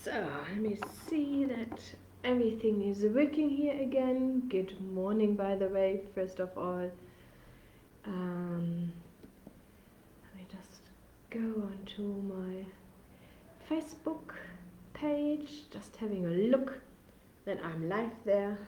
So let me see that everything is working here again. Good morning, by the way, first of all. Let me just go onto my Facebook page, just having a look that I'm live there.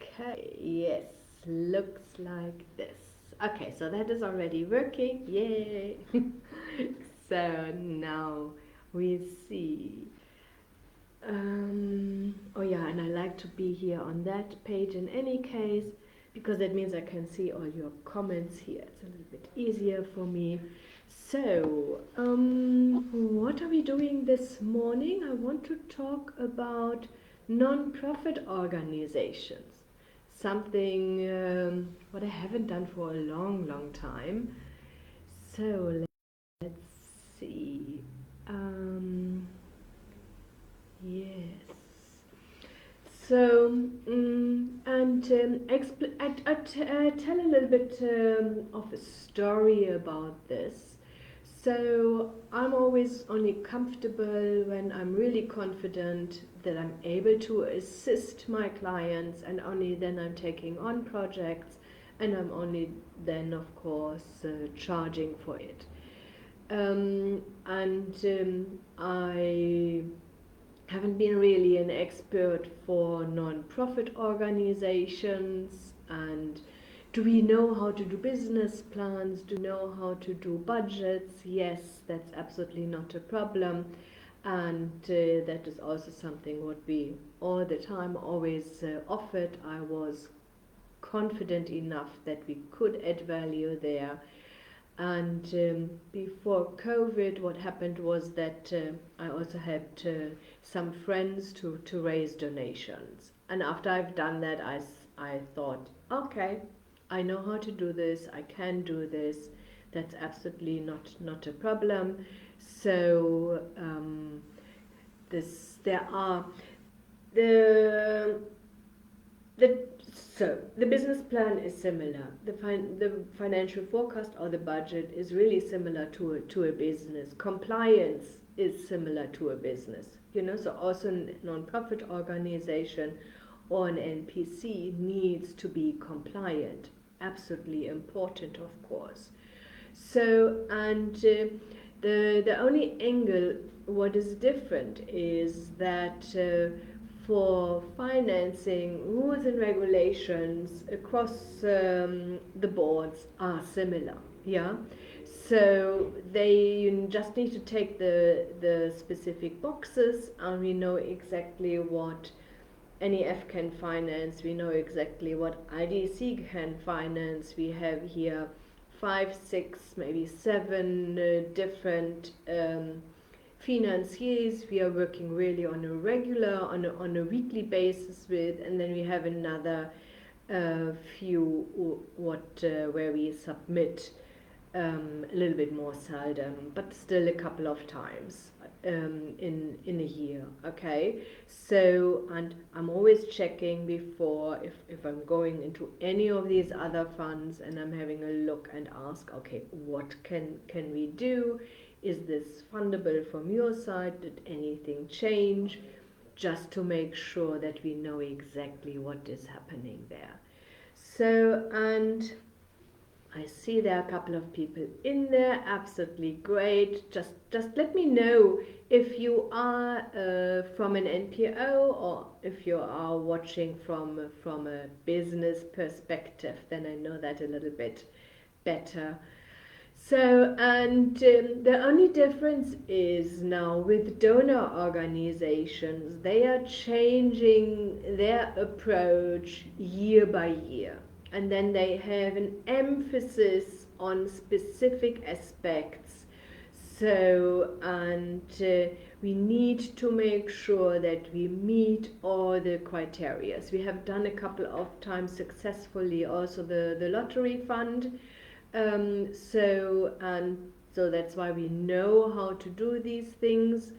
Okay, yes, looks like this. Okay, so that is already working. Yay! So now we see. Oh yeah, and I like to be here on that page in any case, because that means I can see all your comments here. It's a little bit easier for me. So, what are we doing this morning? I want to talk about non-profit organizations. Something what I haven't done for a long, long time. So let's see. Yes. So, tell a little bit of a story about this. So, I'm always only comfortable when I'm really confident that I'm able to assist my clients, and only then I'm taking on projects, and I'm only then, of course, charging for it. I haven't been really an expert for non-profit organizations. And do we know how to do business plans? Do we know how to do budgets? Yes, that's absolutely not a problem. And that is also something what we all the time always offered. I was confident enough that we could add value there. And before COVID, what happened was that I also helped some friends to raise donations. And after I've done that, I thought, okay, I know how to do this, I can do this, that's absolutely not a problem. So there are the the so the business plan is similar. The financial forecast or the budget is really similar to a business. Compliance is similar to a business. So also a non-profit organization or an NPC needs to be compliant. Absolutely important, of course. So, and the only angle what is different is that for financing, rules and regulations across the boards are similar. Yeah. So you just need to take the specific boxes, and we know exactly what NEF can finance. We know exactly what IDC can finance. We have here 5, 6, maybe 7 different financiers we are working really on a regular, on a weekly basis with, and then we have another few where we submit a little bit more seldom, but still a couple of times in a year. Okay, so, and I'm always checking before if I'm going into any of these other funds, and I'm having a look and ask, okay, what can we do? Is this fundable from your side? Did anything change? Just to make sure that we know exactly what is happening there. So, and I see there are a couple of people in there. Absolutely great. Just let me know if you are from an NPO, or if you are watching from a business perspective. Then I know that a little bit better. So, and the only difference is now with donor organizations, they are changing their approach year by year. And then they have an emphasis on specific aspects. So, and we need to make sure that we meet all the criteria. We have done a couple of times successfully also the lottery fund. So that's why we know how to do these things.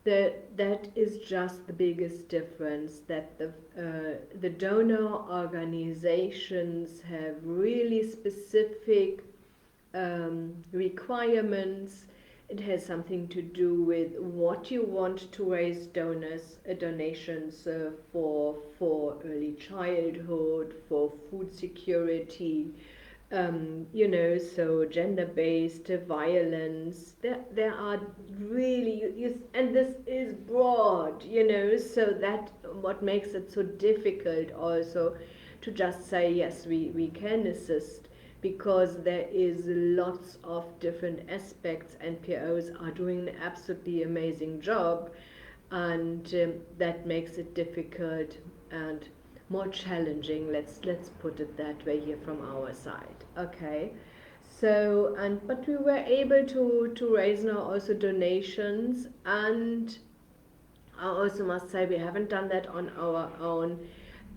That is just the biggest difference, that the donor organizations have really specific requirements, It has something to do with what you want to raise donations for early childhood, for food security, so gender-based violence. There are really, and this is broad, so that what makes it so difficult also to just say yes, we can assist, because there is lots of different aspects. NPOs are doing an absolutely amazing job, and that makes it difficult and more challenging. Let's put it that way here from our side. Okay. So, but we were able to raise now also donations, and I also must say we haven't done that on our own.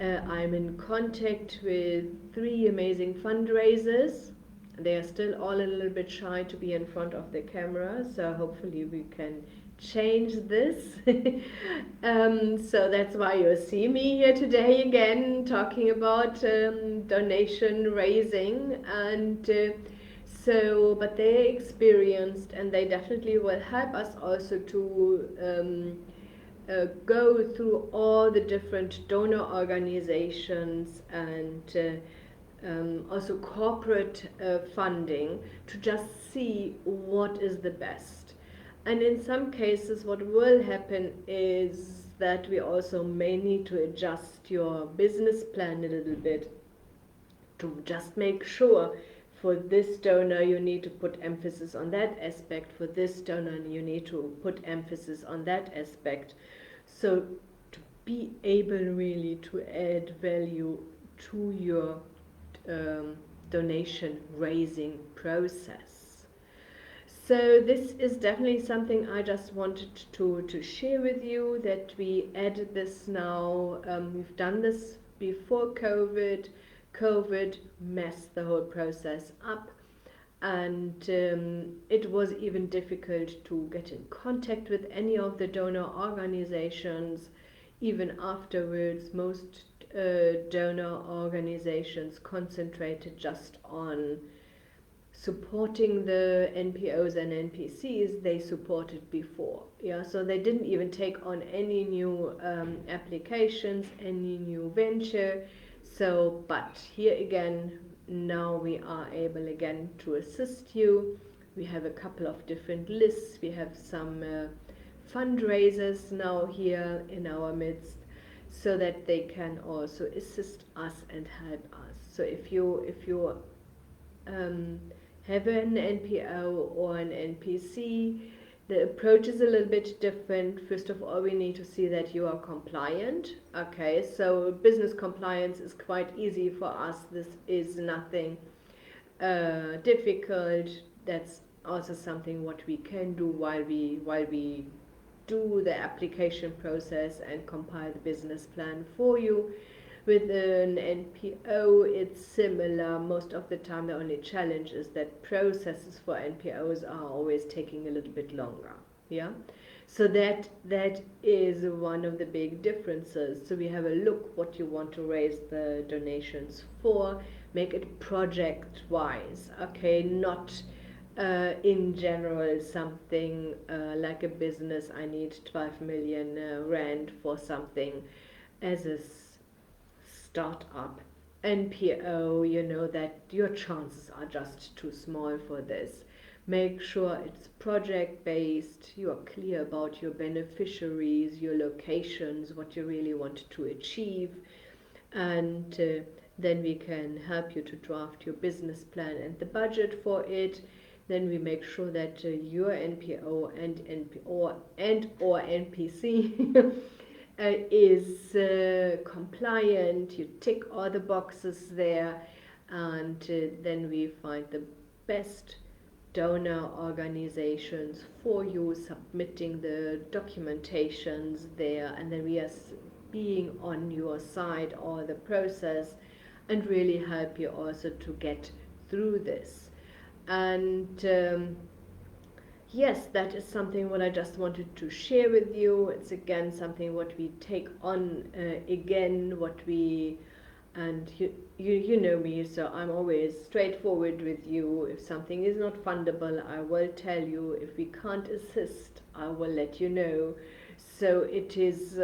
I'm in contact with three amazing fundraisers. They are still all a little bit shy to be in front of the camera, so hopefully we can change this. So that's why you see me here today again talking about donation raising, and but they're experienced, and they definitely will help us also to go through all the different donor organizations, and also corporate funding, to just see what is the best. And in some cases, what will happen is that we also may need to adjust your business plan a little bit, to just make sure for this donor you need to put emphasis on that aspect, for this donor you need to put emphasis on that aspect. So to be able really to add value to your donation raising process. So this is definitely something I just wanted to share with you, that we added this now. We've done this before COVID. COVID messed the whole process up, and it was even difficult to get in contact with any of the donor organizations. Even afterwards, most donor organizations concentrated just on supporting the NPOs and NPCs they supported before. Yeah, so they didn't even take on any new applications, any new venture. So, but here again, now we are able again to assist you. We have a couple of different lists. We have some fundraisers now here in our midst, so that they can also assist us and help us. So if you have an NPO or an NPC, the approach is a little bit different. First of all, we need to see that you are compliant. Okay, so business compliance is quite easy for us. This is nothing difficult. That's also something what we can do while we do the application process and compile the business plan for you. With an NPO, it's similar. Most of the time, the only challenge is that processes for NPOs are always taking a little bit longer. Yeah, so that is one of the big differences. So we have a look what you want to raise the donations for. Make it project-wise. Okay, not in general something like a business. I need 12 million rand for something. As a startup NPO, you know that your chances are just too small for this. Make sure it's project based, you are clear about your beneficiaries, your locations, what you really want to achieve, and then we can help you to draft your business plan and the budget for it. Then we make sure that your NPO and or NPC is compliant. You tick all the boxes there, and then we find the best donor organizations for you, submitting the documentations there, and then we are being on your side all the process, and really help you also to get through this. And yes, that is something what I just wanted to share with you. It's again something what we take on again, what we And you know me, so I'm always straightforward with you. If something is not fundable, I will tell you. If we can't assist, I will let you know. So it is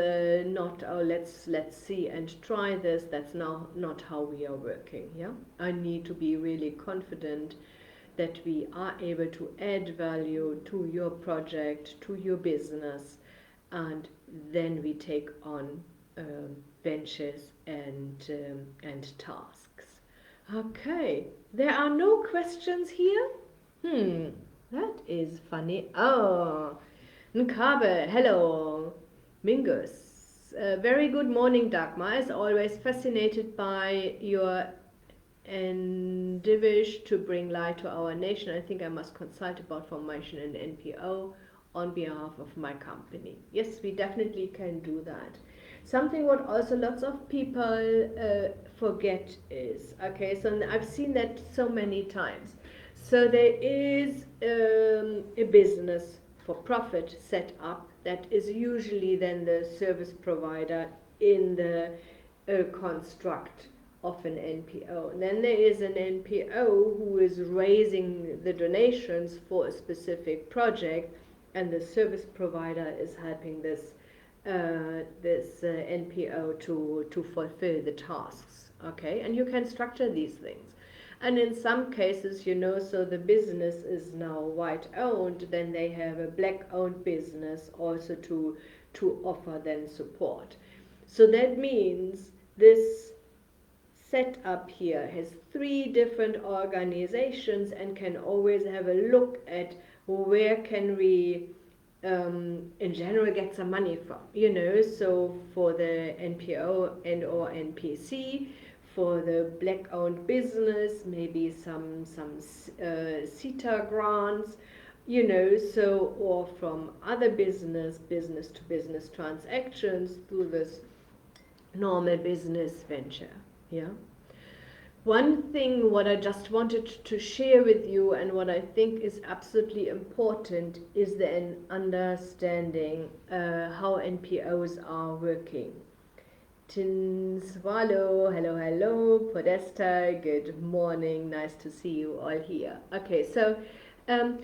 not, oh, let's see and try this. That's not how we are working. Yeah, I need to be really confident that we are able to add value to your project, to your business, and then we take on ventures and tasks. Okay, there are no questions here. That is funny. Oh, Nkabe, hello, Mingus. Very good morning, Dagmar. As always, fascinated by your endeavors to bring light to our nation. I think I must consult about formation in NPO on behalf of my company. Yes, we definitely can do that. Something what also lots of people forget is, okay, so I've seen that so many times. So there is a business for profit set up that is usually then the service provider in the construct of an NPO. And then there is an NPO who is raising the donations for a specific project, and the service provider is helping this NPO to fulfill the tasks. Okay, and you can structure these things. And in some cases, so the business is now white owned, then they have a black owned business also to offer then support. So that means this setup here has 3 different organizations and can always have a look at where can we in general get some money from, so for the NPO and or NPC, for the black owned business, maybe some CETA grants, so, or from other business to business transactions through this normal business venture. Yeah. One thing what I just wanted to share with you and what I think is absolutely important is the understanding how NPOs are working. Tinswalo, hello, Podesta, good morning, nice to see you all here. Okay, so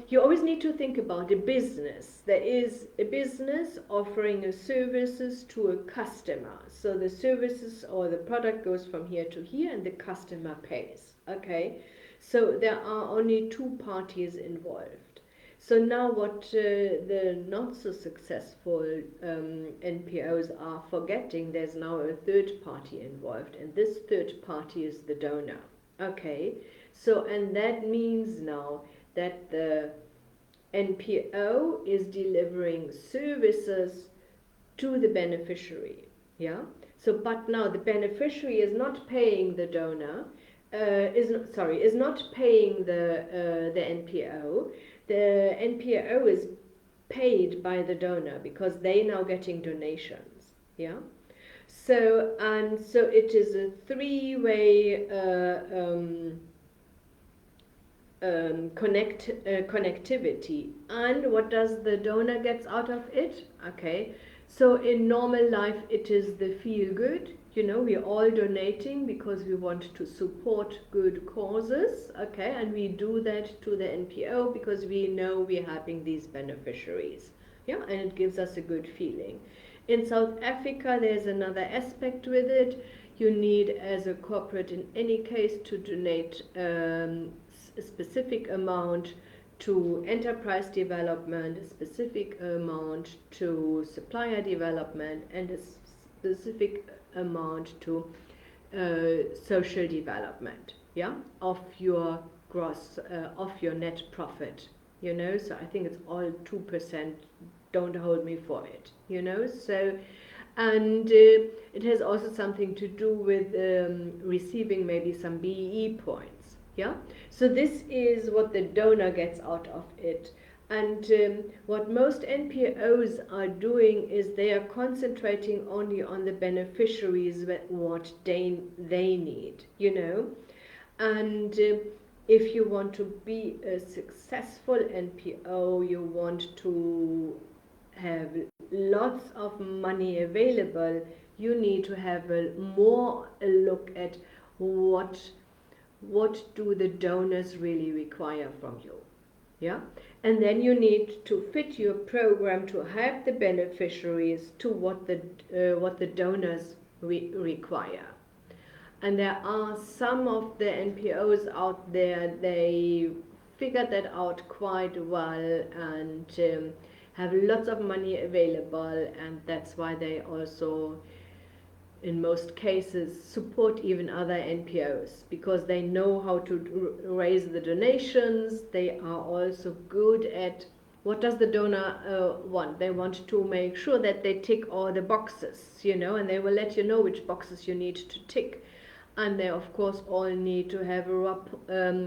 you always need to think about a business. There is a business offering a services to a customer. So the services or the product goes from here to here and the customer pays. Okay, so there are only 2 parties involved. So now what the not so successful NPOs are forgetting, there's now a 3rd party involved, and this 3rd party is the donor. Okay, so and that means now that the NPO is delivering services to the beneficiary. Yeah. So, but now the beneficiary is not paying the donor, is not paying the NPO. The NPO is paid by the donor because they now getting donations. Yeah. So it is a 3-way connectivity. And what does the donor gets out of it? Okay, so in normal life it is the feel good, we're all donating because we want to support good causes. Okay, and we do that to the NPO because we know we're helping these beneficiaries. Yeah, and it gives us a good feeling. In South Africa there's another aspect with it. You need, as a corporate in any case, to donate a specific amount to enterprise development, a specific amount to supplier development, and a specific amount to social development, yeah, of your gross, of your net profit, so I think it's all 2%, don't hold me for it, so, and it has also something to do with receiving maybe some BEE points. Yeah, so this is what the donor gets out of it. And what most NPOs are doing is they are concentrating only on the beneficiaries, what they need, and if you want to be a successful NPO, you want to have lots of money available, you need to have a more a look at what do the donors really require from you. Yeah, and then you need to fit your program to help the beneficiaries to what the donors require. And there are some of the NPOs out there, they figured that out quite well, and have lots of money available, and that's why they also in most cases support even other NPOs, because they know how to raise the donations. They are also good at what does the donor want. They want to make sure that they tick all the boxes, and they will let you know which boxes you need to tick. And they of course all need to have a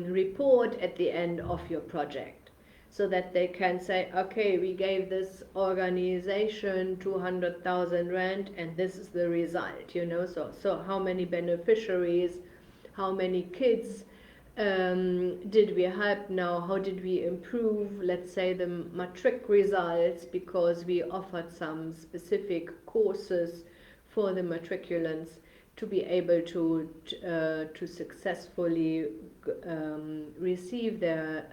report at the end of your project, so that they can say, okay, we gave this organization 200,000 rand and this is the result, so how many beneficiaries, how many kids did we help now, how did we improve, let's say, the matric results, because we offered some specific courses for the matriculants to be able to successfully receive their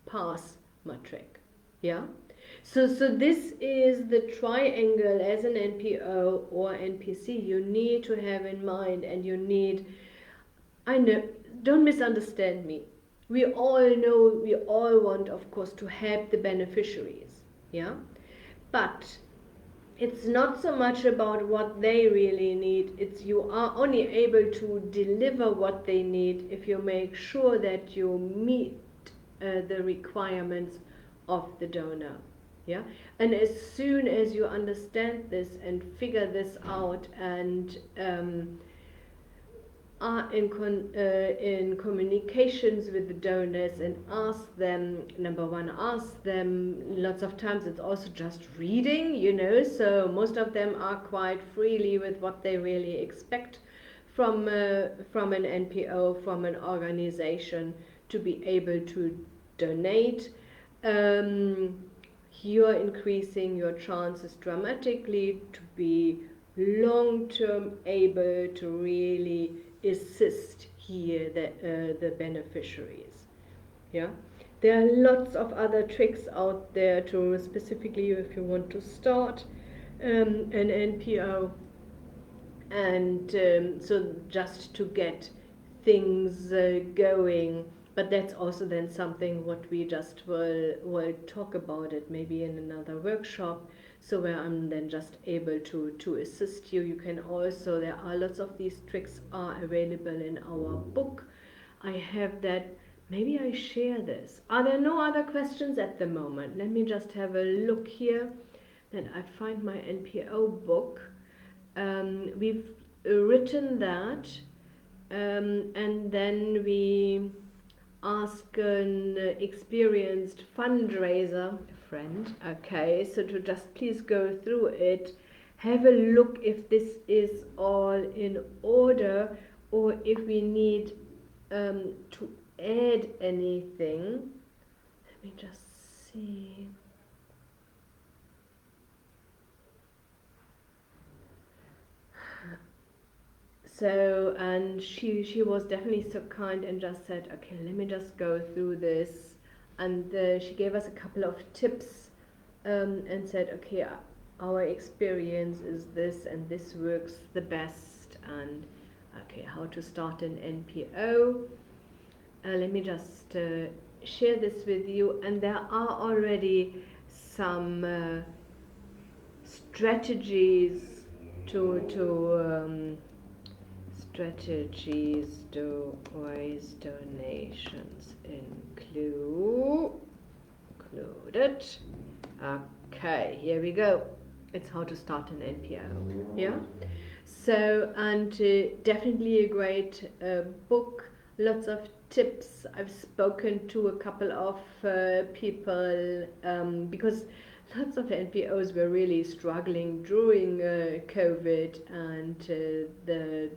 pass matric. Yeah, so this is the triangle as an NPO or NPC you need to have in mind. And you need, I know, don't misunderstand me, we all know, we all want of course to help the beneficiaries, yeah, but it's not so much about what they really need. It's you are only able to deliver what they need if you make sure that you meet the requirements of the donor. Yeah, and as soon as you understand this and figure this out, and are in communications with the donors, and ask them, number one, ask them, lots of times it's also just reading, so most of them are quite freely with what they really expect from an NPO, from an organization, to be able to donate. You're increasing your chances dramatically to be long-term able to really assist here the beneficiaries. Yeah, there are lots of other tricks out there to, specifically if you want to start an NPO, and so just to get things going. But that's also then something what we just will talk about it maybe in another workshop, so where I'm then just able to assist you. You can also, there are lots of these tricks are available in our book. I have that, maybe I share this. Are there no other questions at the moment? Let me just have a look here that I find my NPO book. We've written that, and then we ask an experienced fundraiser friend, okay, so to just please go through it, have a look if this is all in order, or if we need to add anything. Let me just see. So, and she was definitely so kind and just said, okay, let me just go through this. And she gave us a couple of tips, and said, okay, our experience is this, and this works the best, and okay, how to start an NPO. Let me just share this with you. And there are already some strategies to strategies to raise donations included. Okay, here we go. It's how to start an NPO. Yeah. So, and definitely a great book. Lots of tips. I've spoken to a couple of people, because lots of NPOs were really struggling during COVID, and the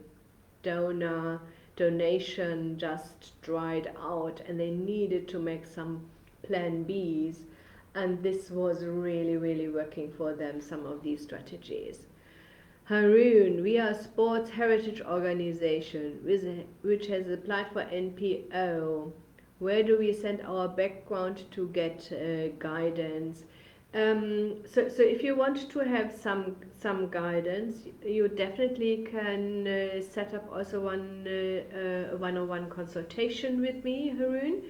donation just dried out, and they needed to make some plan Bs. and this was really, really working for them, some of these strategies. Haroon, we are a sports heritage organization which has applied for NPO. Where do we send our background to get guidance? So if you want to have some guidance, you definitely can set up also a one-on-one consultation with me, Haroon,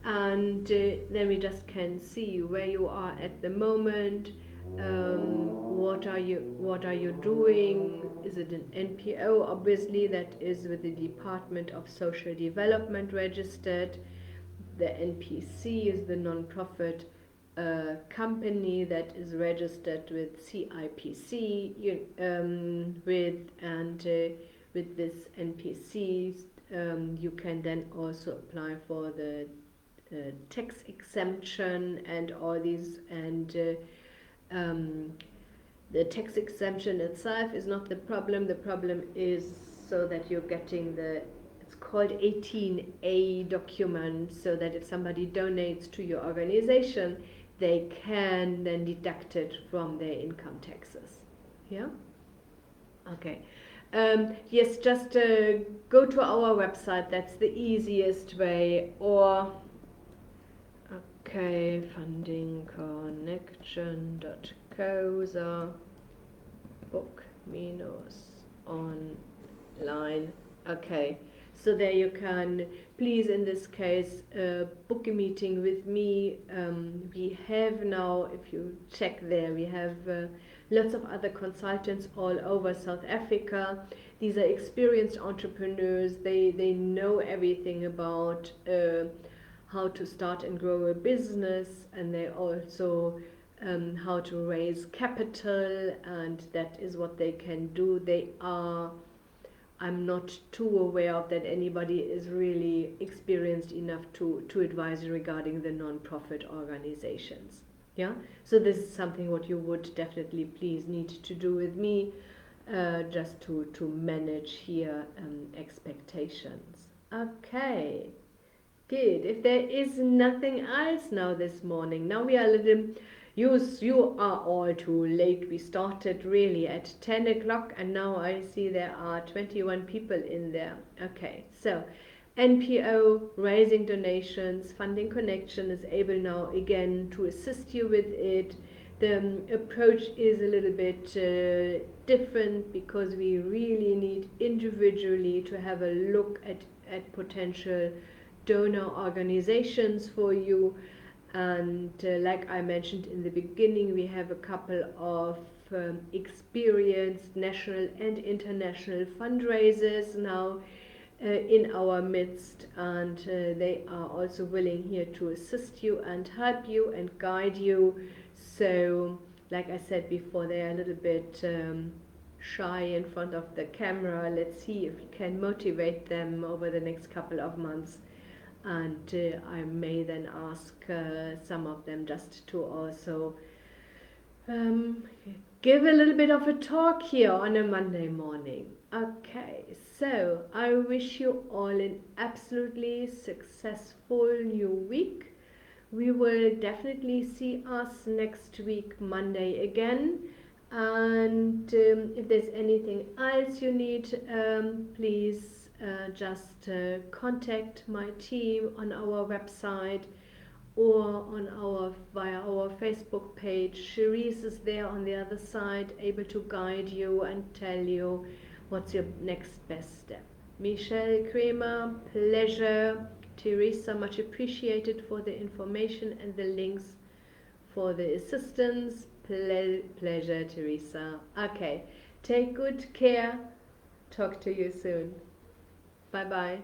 and then we just can see where you are at the moment. What are you doing? Is it an NPO? Obviously, that is with the Department of Social Development registered. The NPC is the non-profit company that is registered with CIPC. With this NPC, you can then also apply for the tax exemption and all these, and the tax exemption itself is not the problem. The problem is so that you're getting it's called 18A document, so that if somebody donates to your organization, they can then deduct it from their income taxes. Yeah? Okay. Yes, just go to our website. That's the easiest way. Or, okay, fundingconnection.coza book minus online. Okay, so there you can, please, in this case, book a meeting with me. We have now, if you check there, we have lots of other consultants all over South Africa. These are experienced entrepreneurs. They know everything about how to start and grow a business, and they also how to raise capital, and that is what they can do. I'm not too aware of that anybody is really experienced enough to advise regarding the non-profit organizations. Yeah, so this is something what you would definitely please need to do with me, just to manage here expectations. Okay, good. If there is nothing else now this morning, now we are a little. You are all too late. We started really at 10 o'clock, and now I see there are 21 people in there. Okay, so NPO, raising donations, Funding Connection is able now again to assist you with it. The approach is a little bit different, because we really need individually to have a look at potential donor organizations for you. And like I mentioned in the beginning, we have a couple of experienced national and international fundraisers now in our midst, and they are also willing here to assist you and help you and guide you. So, like I said before, they are a little bit shy in front of the camera. Let's see if we can motivate them over the next couple of months. And I may then ask some of them just to also give a little bit of a talk here on a Monday morning. Okay, so I wish you all an absolutely successful new week. We will definitely see us next week, Monday again. And if there's anything else you need, please just contact my team on our website or via our Facebook page. Cherise is there on the other side, able to guide you and tell you what's your next best step. Michelle Kramer, pleasure. Teresa, much appreciated for the information and the links for the assistance. Pleasure, Teresa. Okay, take good care. Talk to you soon. Bye bye.